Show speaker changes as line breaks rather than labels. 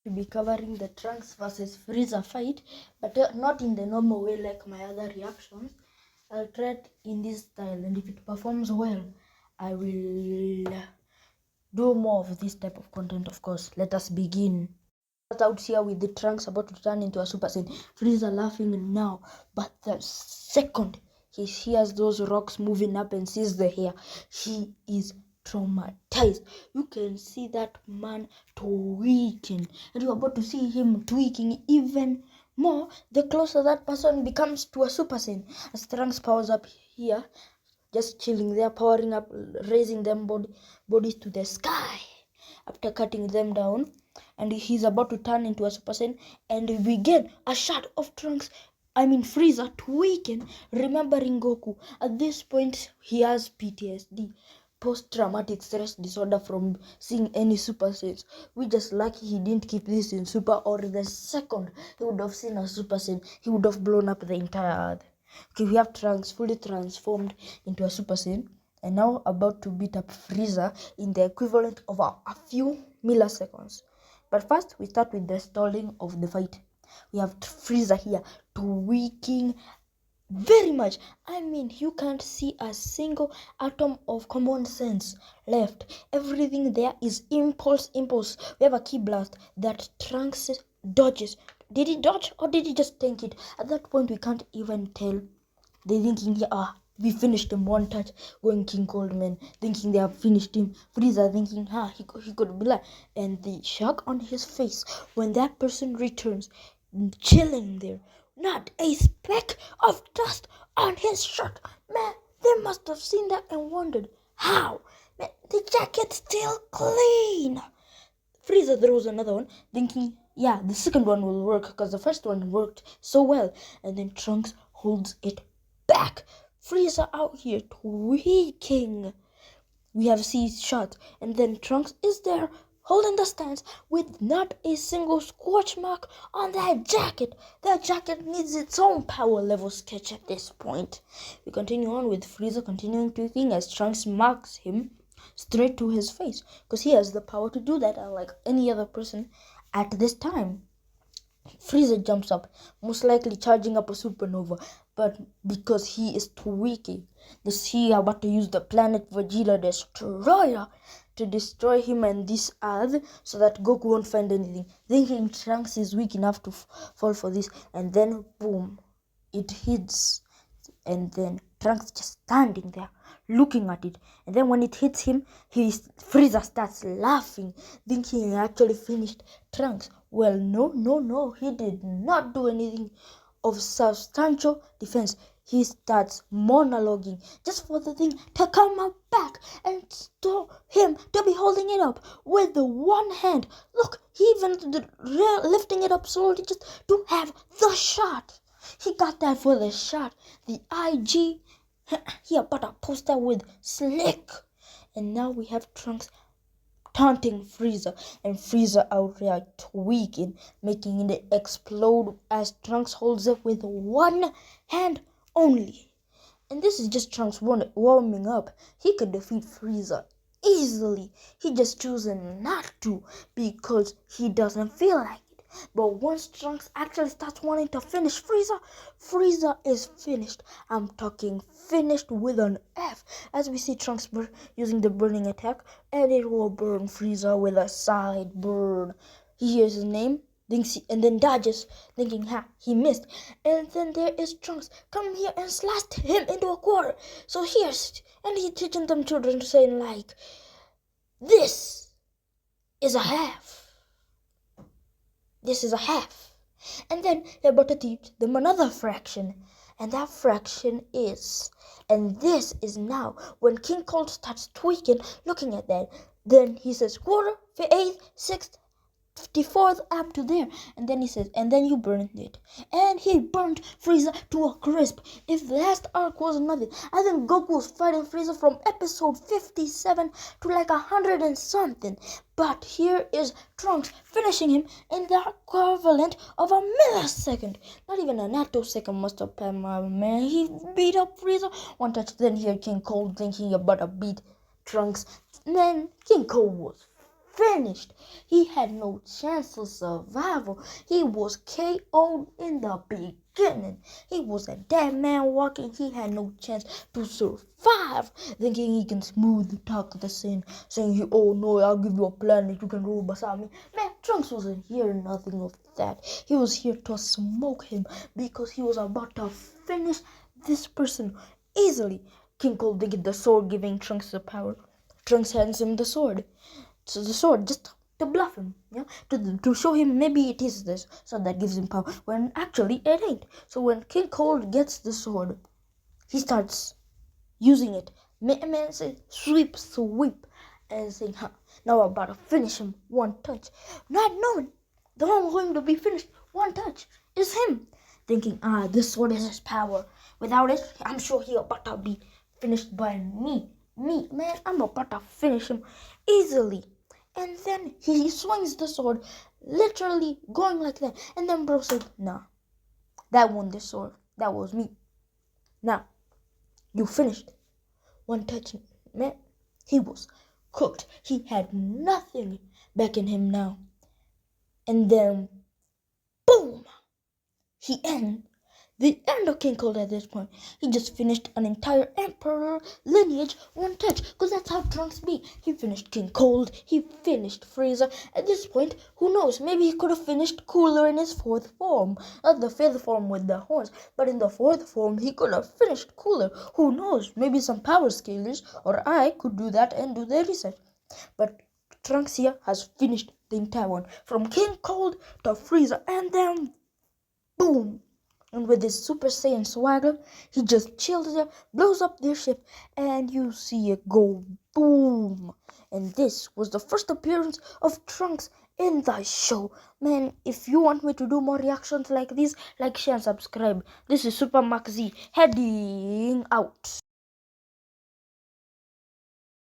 To be covering the Trunks versus Frieza fight, but not in the normal way like my other reactions. I'll try it in this style, and if it performs well, I will do more of this type of content, of course. Let us begin. Out here with the Trunks about to turn into a Super Saiyan. Frieza laughing now, but the second he hears those rocks moving up and sees the hair, he is traumatized. You can see that man tweaking, and you're about to see him tweaking even more the closer that person becomes to a Super Saiyan. As Trunks powers up here, just chilling there, powering up, raising them bodies to the sky after cutting them down, and he's about to turn into a Super Saiyan, and we get a shot of Frieza tweaking, remembering Goku. At this point, he has PTSD, post-traumatic stress disorder, from seeing any Super Saiyans. We just lucky he didn't keep this in Super, or the second he would have seen a Super Saiyan, he would have blown up the entire Earth. Okay, we have Trunks fully transformed into a Super Saiyan, and now about to beat up Frieza in the equivalent of a few milliseconds. But first, we start with the stalling of the fight. We have Frieza here tweaking very much. You can't see a single atom of common sense left. Everything there is impulse. We have a key blast that Trunks dodges. Did he dodge or did he just tank it? At that point, we can't even tell. They thinking, we finished him one touch, going King Coldman, thinking they have finished him. Frieza thinking, he could be like, and the shock on his face when that person returns, chilling there, not a speck of dust on his shirt. Man, they must have seen that and wondered, how? Man, the jacket's still clean. Frieza throws another one, thinking, the second one will work because the first one worked so well. And then Trunks holds it back. Frieza out here tweaking. We have C's shot, and then Trunks is there holding the stance with not a single scorch mark on that jacket. That jacket needs its own power level sketch at this point. We continue on with Frieza continuing tweaking as Trunks marks him straight to his face, because he has the power to do that, unlike any other person at this time. Frieza jumps up, most likely charging up a supernova, but because he is tweaking, he about to use the planet Vegeta Destroyer to destroy him and this Earth so that Goku won't find anything, thinking Trunks is weak enough to fall for this, and then boom, it hits, and then Trunks just standing there looking at it, and then when it hits him, Frieza starts laughing, thinking he actually finished Trunks. Well, no, he did not do anything of substantial defense. He starts monologuing just for the thing to come up back and to him to be holding it up with the one hand. Look, he even lifting it up slowly just to have the shot. He got that for the shot. The IG, he put a poster with Slick. And now we have Trunks taunting Frieza, and Frieza outright tweaking, making it explode as Trunks holds it with one hand only. And this is just Trunks warming up. He could defeat Frieza easily. He just choosing not to because he doesn't feel like it. But once Trunks actually starts wanting to finish Frieza, Frieza is finished. I'm talking finished with an F. As we see Trunks using the burning attack, and it will burn Frieza with a side burn. He hears his name, and then dodges, thinking, he missed. And then there is Trunks, come here and slashed him into a quarter. So here's, and he's teaching them children to say, like, this is a half. This is a half. And then they're about to teach them another fraction. And that fraction is, and this is now when King Cold starts tweaking, looking at that. Then he says quarter, eighth, sixth, 54th up to there, and then he says, and then you burned it, and he burned Frieza to a crisp. If the last arc was nothing, I think Goku was fighting Frieza from episode 57 to like 100 and something, but here is Trunks finishing him in the equivalent of a millisecond. Not even a nanosecond must have been, my man. He beat up Frieza one touch. Then here King Cold thinking about to beat Trunks. Man, King Cold was finished. He had no chance of survival. He was KO'd in the beginning. He was a dead man walking. He had no chance to survive. Thinking he can smooth talk the scene, saying, "Oh no, I'll give you a planet you can rule beside me." Man, Trunks wasn't hearing nothing of that. He was here to smoke him because he was about to finish this person easily. King Cold did the sword, giving Trunks the power. Trunks hands him the sword. So the sword just to bluff him, to show him maybe it is this, so that gives him power, when actually it ain't. So when King Cold gets the sword, he starts using it. Man says, "Sweep, sweep," and saying, "Huh, now I'm about to finish him one touch." Not knowing the one going to be finished one touch is him. Thinking, this sword is his power. Without it, I'm sure he'll about to be finished by me. Man, I'm about to finish him easily. And then he swings the sword, literally going like that. And then bro said, "Nah, that won the sword. That was me. Now, you finished. One touch." Man, he was cooked. He had nothing back in him now. And then, boom! He ended. The end of King Cold at this point. He just finished an entire emperor lineage one touch. Because that's how Trunks be. He finished King Cold. He finished Frieza. At this point, who knows? Maybe he could have finished Cooler in his fourth form. Not the fifth form with the horns. But in the fourth form, he could have finished Cooler. Who knows? Maybe some power scalers or I could do that and do the research. But Trunks here has finished the entire one. From King Cold to Frieza. And then, boom! And with his Super Saiyan swagger, he just chills there, blows up their ship, and you see it go boom. And this was the first appearance of Trunks in the show. Man, if you want me to do more reactions like this, like, share, and subscribe. This is Super Max Z, heading out.